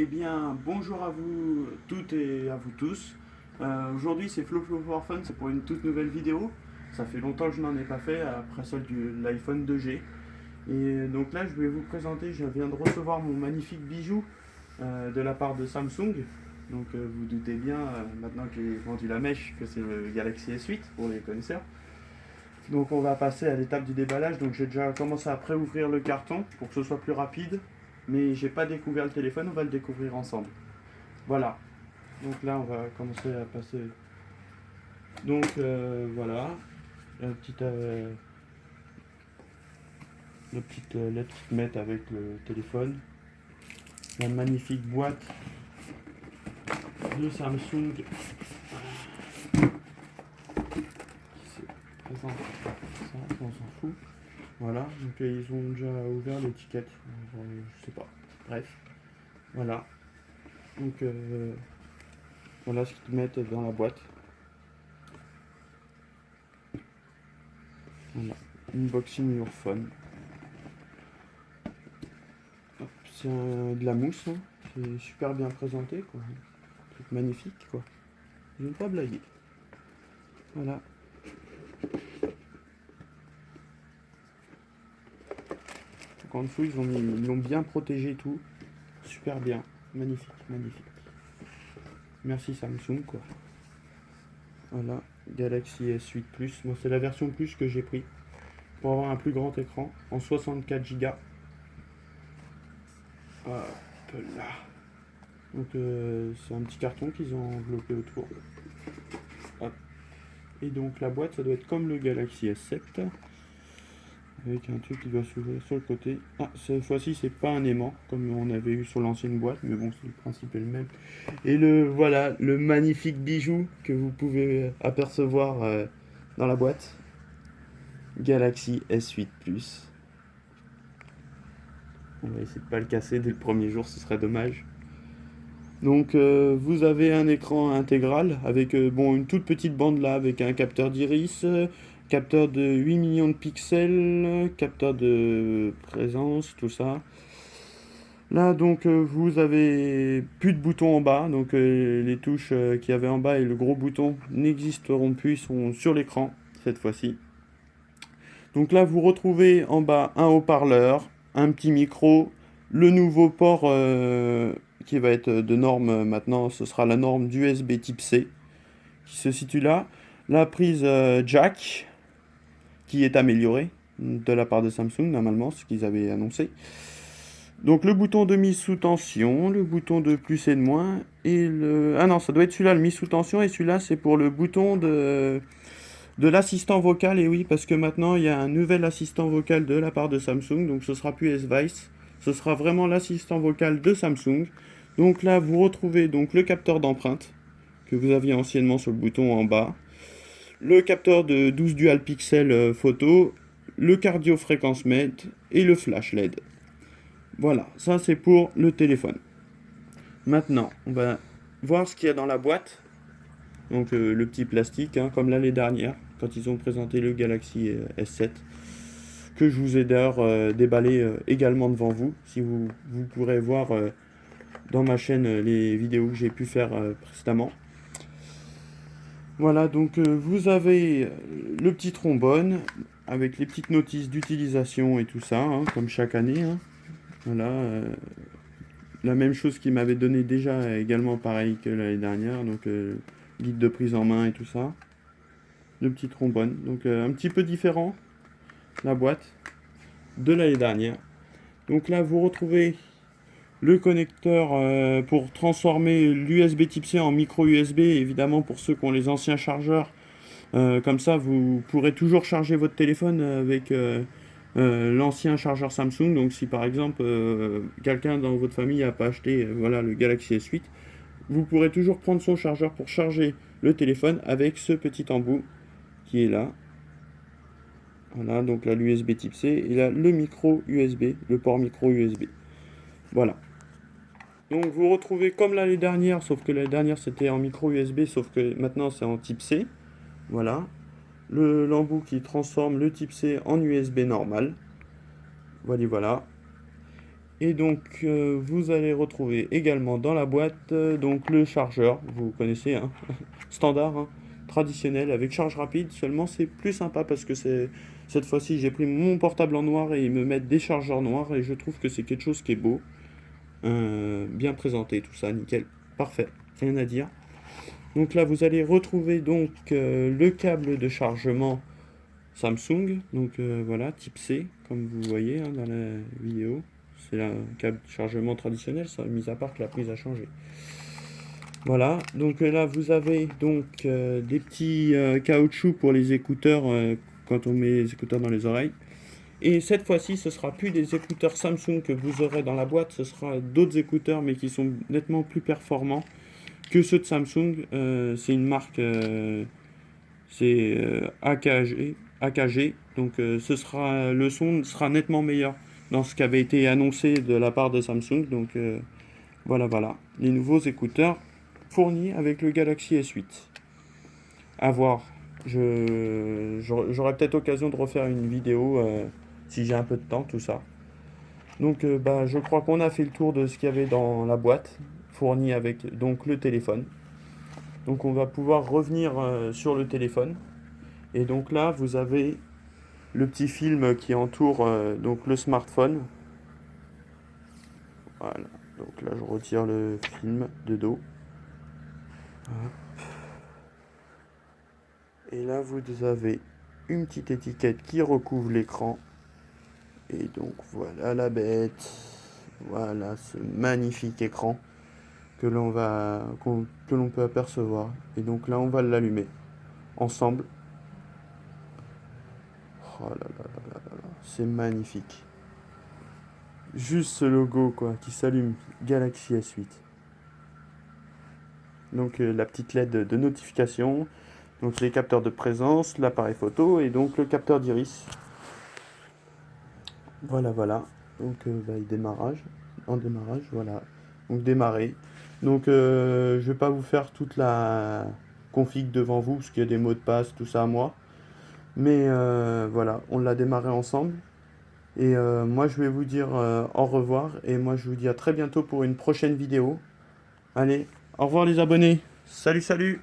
Eh bien, bonjour à vous toutes et à vous tous. Aujourd'hui, c'est Flo for Fun, c'est pour une toute nouvelle vidéo. Ça fait longtemps que je n'en ai pas fait après celle de l'iPhone 2G. Et donc là, je vais vous présenter, je viens de recevoir mon magnifique bijou de la part de Samsung. Donc vous doutez bien, maintenant que j'ai vendu la mèche, que c'est le Galaxy S8 pour les connaisseurs. Donc on va passer à l'étape du déballage. Donc j'ai déjà commencé à pré-ouvrir le carton pour que ce soit plus rapide. Mais j'ai pas découvert le téléphone, on va le découvrir ensemble. Voilà. Donc là, on va commencer à passer. Donc voilà, la petite mette avec le téléphone, la magnifique boîte de Samsung qui se présente. Ça, on s'en fout. Voilà, donc ils ont déjà ouvert l'étiquette. Je sais pas. Bref, voilà. Donc voilà ce qu'ils mettent dans la boîte. Voilà, unboxing your phone. C'est de la mousse, hein. C'est super bien présenté, quoi. C'est magnifique, quoi. Je ne vais pas blaguer. Voilà. Donc en dessous, ils l'ont bien protégé tout. Super bien. Magnifique, magnifique. Merci Samsung, quoi. Voilà. Galaxy S8 Plus. Moi, c'est la version Plus que j'ai pris pour avoir un plus grand écran en 64 Go. Hop là. Donc c'est un petit carton qu'ils ont enveloppé autour. Hop. Et donc la boîte, ça doit être comme le Galaxy S7. Avec un truc qui doit s'ouvrir sur le côté. Ah, cette fois-ci, c'est pas un aimant, comme on avait eu sur l'ancienne boîte, mais bon, le principe est le même. Et voilà, le magnifique bijou que vous pouvez apercevoir dans la boîte. Galaxy S8 Plus. On va essayer de pas le casser dès le premier jour, ce serait dommage. Donc vous avez un écran intégral avec bon, une toute petite bande là avec un capteur d'iris, capteur de 8 millions de pixels, capteur de présence, tout ça. Là donc vous avez plus de boutons en bas, donc les touches qu'il y avait en bas et le gros bouton n'existeront plus, ils sont sur l'écran cette fois-ci. Donc là vous retrouvez en bas un haut-parleur, un petit micro, le nouveau port qui va être de norme maintenant, ce sera la norme d'USB type C qui se situe là. La prise jack qui est améliorée de la part de Samsung normalement, ce qu'ils avaient annoncé. Donc le bouton de mise sous tension, le bouton de plus et de moins, et le... Ah non, ça doit être celui-là, le mise sous tension, et celui-là c'est pour le bouton de l'assistant vocal, et oui, parce que maintenant il y a un nouvel assistant vocal de la part de Samsung, donc ce sera plus S-Vice, ce sera vraiment l'assistant vocal de Samsung. Donc là vous retrouvez donc le capteur d'empreinte, que vous aviez anciennement sur le bouton en bas, le capteur de 12 dual pixels photo, le cardio fréquence mètre et le flash LED. Voilà, ça c'est pour le téléphone. Maintenant, on va voir ce qu'il y a dans la boîte. Donc le petit plastique, hein, comme l'année dernière, quand ils ont présenté le Galaxy S7, que je vous ai d'ailleurs déballé également devant vous, si vous pourrez voir dans ma chaîne les vidéos que j'ai pu faire précédemment. Voilà, donc vous avez le petit trombone avec les petites notices d'utilisation et tout ça, hein, comme chaque année. Hein. Voilà, la même chose qu'il m'avait donné déjà également pareil que l'année dernière, donc guide de prise en main et tout ça. Le petit trombone, donc un petit peu différent, la boîte de l'année dernière. Donc là vous retrouvez le connecteur pour transformer l'USB type C en micro USB, évidemment pour ceux qui ont les anciens chargeurs. Comme ça, vous pourrez toujours charger votre téléphone avec l'ancien chargeur Samsung. Donc, si par exemple quelqu'un dans votre famille n'a pas acheté voilà, le Galaxy S8, vous pourrez toujours prendre son chargeur pour charger le téléphone avec ce petit embout qui est là. Voilà, donc là l'USB type C et là le micro USB, le port micro USB. Voilà. Donc vous retrouvez comme l'année dernière, sauf que l'année dernière c'était en micro USB, sauf que maintenant c'est en type C. Voilà. L'embout qui transforme le type C en USB normal. Voilà, voilà. Et donc vous allez retrouver également dans la boîte donc le chargeur, vous connaissez, hein, standard, hein, traditionnel avec charge rapide. Seulement c'est plus sympa parce que cette fois-ci j'ai pris mon portable en noir et ils me mettent des chargeurs noirs et je trouve que c'est quelque chose qui est beau, bien présenté, tout ça, nickel, parfait, rien à dire. Donc là vous allez retrouver donc le câble de chargement Samsung, donc voilà, type C, comme vous voyez, hein, dans la vidéo. C'est un câble de chargement traditionnel, ça, mis à part que la prise a changé. Voilà, donc là vous avez donc des petits caoutchoucs pour les écouteurs quand on met les écouteurs dans les oreilles. Et cette fois-ci, ce sera plus des écouteurs Samsung que vous aurez dans la boîte, ce sera d'autres écouteurs mais qui sont nettement plus performants que ceux de Samsung. C'est une marque, c'est AKG, donc le son sera nettement meilleur dans ce qui avait été annoncé de la part de Samsung. Donc voilà, les nouveaux écouteurs fournis avec le Galaxy S8. À voir. J'aurai peut-être l'occasion de refaire une vidéo si j'ai un peu de temps, tout ça. Donc je crois qu'on a fait le tour de ce qu'il y avait dans la boîte, fournie avec donc le téléphone. Donc on va pouvoir revenir sur le téléphone. Et donc là, vous avez le petit film qui entoure donc le smartphone. Voilà. Donc là, je retire le film de dos. Et là, vous avez une petite étiquette qui recouvre l'écran. Et donc voilà la bête. Voilà ce magnifique écran que l'on peut apercevoir. Et donc là, on va l'allumer ensemble. Oh là là là là là là, c'est magnifique. Juste ce logo quoi qui s'allume, Galaxy S8. Donc la petite LED de notification, donc les capteurs de présence, l'appareil photo et donc le capteur d'iris. Voilà. Donc en démarrage, voilà. Donc démarrer. Donc je vais pas vous faire toute la config devant vous parce qu'il y a des mots de passe, tout ça à moi. Mais voilà, on l'a démarré ensemble. Et moi je vais vous dire au revoir et moi je vous dis à très bientôt pour une prochaine vidéo. Allez, au revoir les abonnés. Salut.